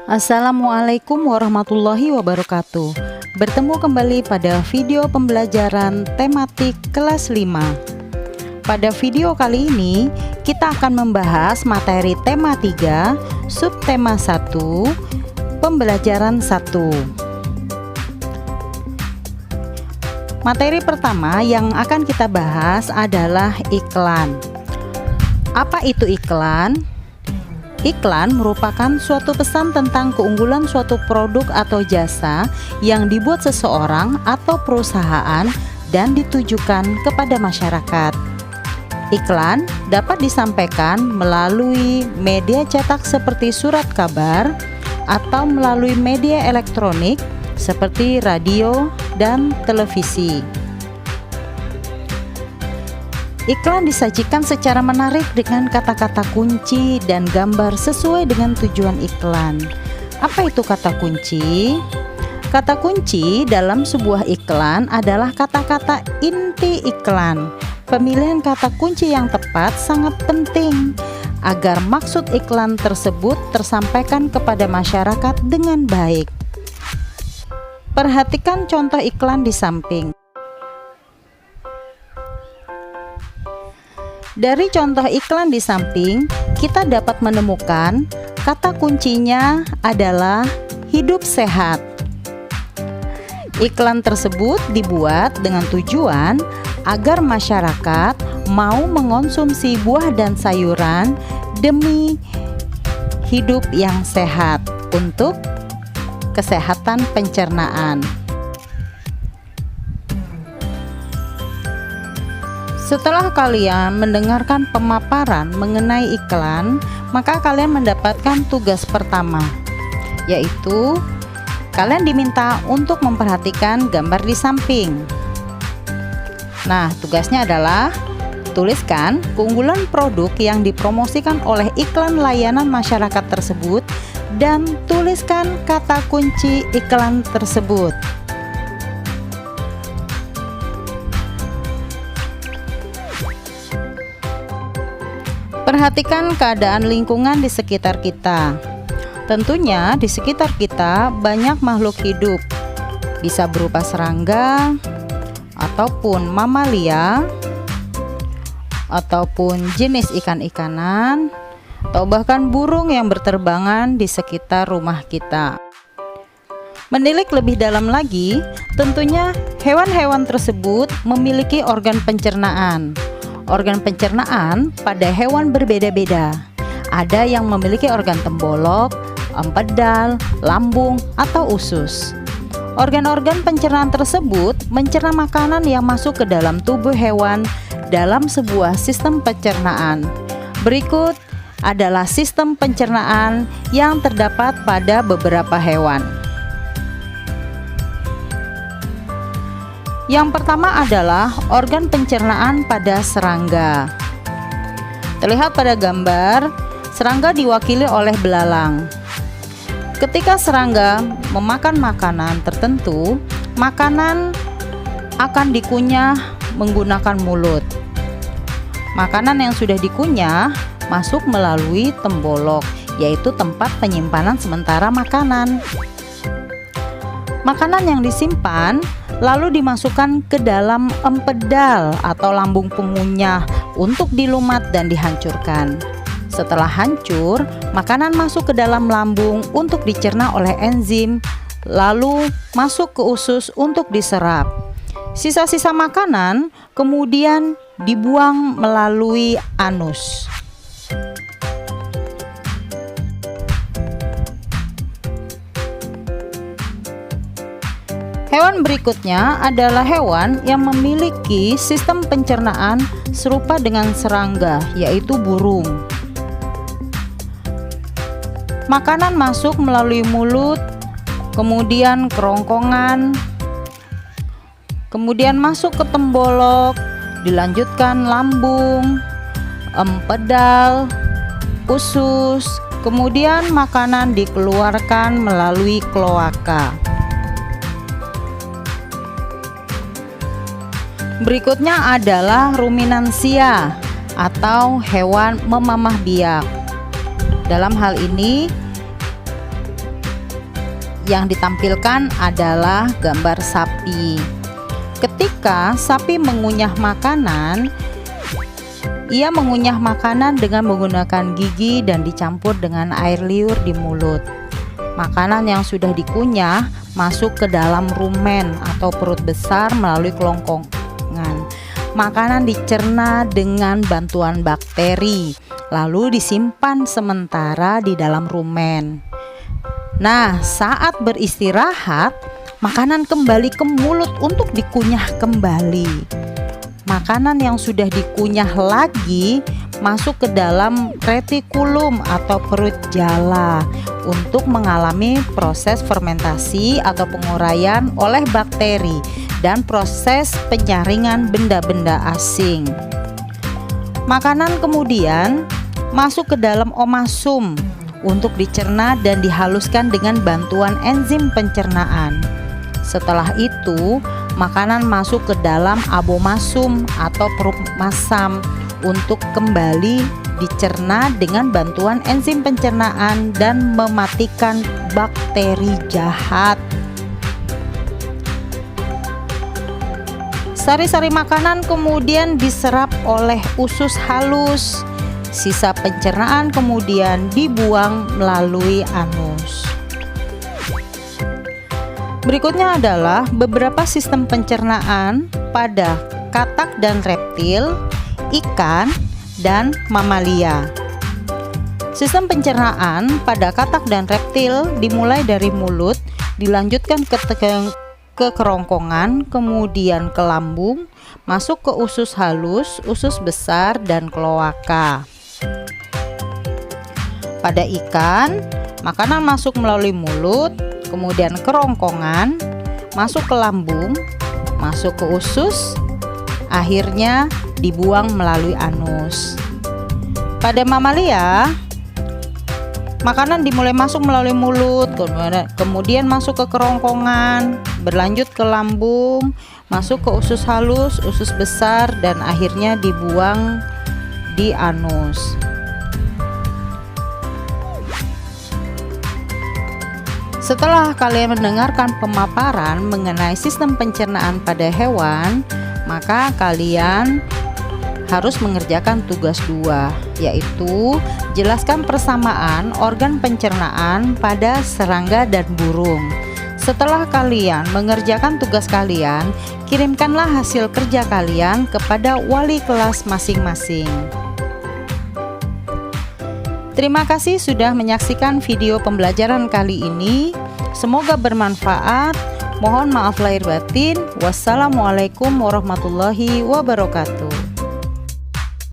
Assalamualaikum warahmatullahi wabarakatuh. Bertemu kembali pada video pembelajaran tematik kelas 5. Pada video kali ini kita akan membahas materi tema 3, subtema 1, pembelajaran 1. Materi pertama yang akan kita bahas adalah iklan. Apa itu iklan? Iklan merupakan suatu pesan tentang keunggulan suatu produk atau jasa yang dibuat seseorang atau perusahaan dan ditujukan kepada masyarakat. Iklan dapat disampaikan melalui media cetak seperti surat kabar atau melalui media elektronik seperti radio dan televisi. Iklan disajikan secara menarik dengan kata-kata kunci dan gambar sesuai dengan tujuan iklan. Apa itu kata kunci? Kata kunci dalam sebuah iklan adalah kata-kata inti iklan. Pemilihan kata kunci yang tepat sangat penting agar maksud iklan tersebut tersampaikan kepada masyarakat dengan baik. Perhatikan contoh iklan di samping. Dari contoh iklan di samping, kita dapat menemukan kata kuncinya adalah hidup sehat. Iklan tersebut dibuat dengan tujuan agar masyarakat mau mengonsumsi buah dan sayuran demi hidup yang sehat untuk kesehatan pencernaan. Setelah kalian mendengarkan pemaparan mengenai iklan, maka kalian mendapatkan tugas pertama, yaitu kalian diminta untuk memperhatikan gambar di samping. Nah, tugasnya adalah tuliskan keunggulan produk yang dipromosikan oleh iklan layanan masyarakat tersebut dan tuliskan kata kunci iklan tersebut. Perhatikan keadaan lingkungan di sekitar kita. Tentunya di sekitar kita banyak makhluk hidup, bisa berupa serangga, ataupun mamalia, ataupun jenis ikan-ikanan, atau bahkan burung yang berterbangan di sekitar rumah kita. Menilik lebih dalam lagi, tentunya hewan-hewan tersebut memiliki organ pencernaan. Organ pencernaan pada hewan berbeda-beda. Ada yang memiliki organ tembolok, empedal, lambung, atau usus. Organ-organ pencernaan tersebut mencerna makanan yang masuk ke dalam tubuh hewan dalam sebuah sistem pencernaan. Berikut adalah sistem pencernaan yang terdapat pada beberapa hewan. Yang pertama adalah organ pencernaan pada serangga. Terlihat pada gambar, serangga diwakili oleh belalang. Ketika serangga memakan makanan tertentu, makanan akan dikunyah menggunakan mulut. Makanan yang sudah dikunyah masuk melalui tembolok, yaitu tempat penyimpanan sementara makanan. Makanan yang disimpan lalu dimasukkan ke dalam empedal atau lambung pengunyah untuk dilumat dan dihancurkan. Setelah hancur, makanan masuk ke dalam lambung untuk dicerna oleh enzim, lalu masuk ke usus untuk diserap. Sisa-sisa makanan kemudian dibuang melalui anus. Hewan berikutnya adalah hewan yang memiliki sistem pencernaan serupa dengan serangga, yaitu burung. Makanan masuk melalui mulut, kemudian kerongkongan, kemudian masuk ke tembolok, dilanjutkan lambung, empedal, usus, kemudian makanan dikeluarkan melalui kloaka. Berikutnya adalah ruminansia atau hewan memamah biak. Dalam hal ini Yang ditampilkan adalah gambar sapi. Ketika sapi mengunyah makanan, ia mengunyah makanan dengan menggunakan gigi dan dicampur dengan air liur di mulut. Makanan yang sudah dikunyah masuk ke dalam rumen atau perut besar melalui kelongkongan. Makanan dicerna dengan bantuan bakteri, lalu disimpan sementara di dalam rumen. Nah, saat beristirahat, makanan kembali ke mulut untuk dikunyah kembali. Makanan yang sudah dikunyah lagi masuk ke dalam retikulum atau perut jala untuk mengalami proses fermentasi atau penguraian oleh bakteri dan proses penyaringan benda-benda asing. Makanan kemudian masuk ke dalam omasum untuk dicerna dan dihaluskan dengan bantuan enzim pencernaan. Setelah itu, makanan masuk ke dalam abomasum atau perut masam untuk kembali dicerna dengan bantuan enzim pencernaan dan mematikan bakteri jahat. Sari-sari makanan kemudian diserap oleh usus halus. Sisa pencernaan kemudian dibuang melalui anus. Berikutnya adalah beberapa sistem pencernaan pada katak dan reptil, ikan, dan mamalia. Sistem pencernaan pada katak dan reptil dimulai dari mulut, dilanjutkan ke kerongkongan, kemudian ke lambung, masuk ke usus halus, usus besar, dan kloaka. Pada ikan, makanan masuk melalui mulut, kemudian kerongkongan, masuk ke lambung, masuk ke usus, akhirnya dibuang melalui anus. Pada mamalia, makanan dimulai masuk melalui mulut, kemudian masuk ke kerongkongan, berlanjut ke lambung, masuk ke usus halus, usus besar, dan akhirnya dibuang di anus. Setelah kalian mendengarkan pemaparan mengenai sistem pencernaan pada hewan, maka kalian harus mengerjakan tugas 2, yaitu jelaskan persamaan organ pencernaan pada serangga dan burung. Setelah kalian mengerjakan tugas kalian, kirimkanlah hasil kerja kalian kepada wali kelas masing-masing. Terima kasih sudah menyaksikan video pembelajaran kali ini. Semoga bermanfaat. Mohon maaf lahir batin. Wassalamualaikum warahmatullahi wabarakatuh.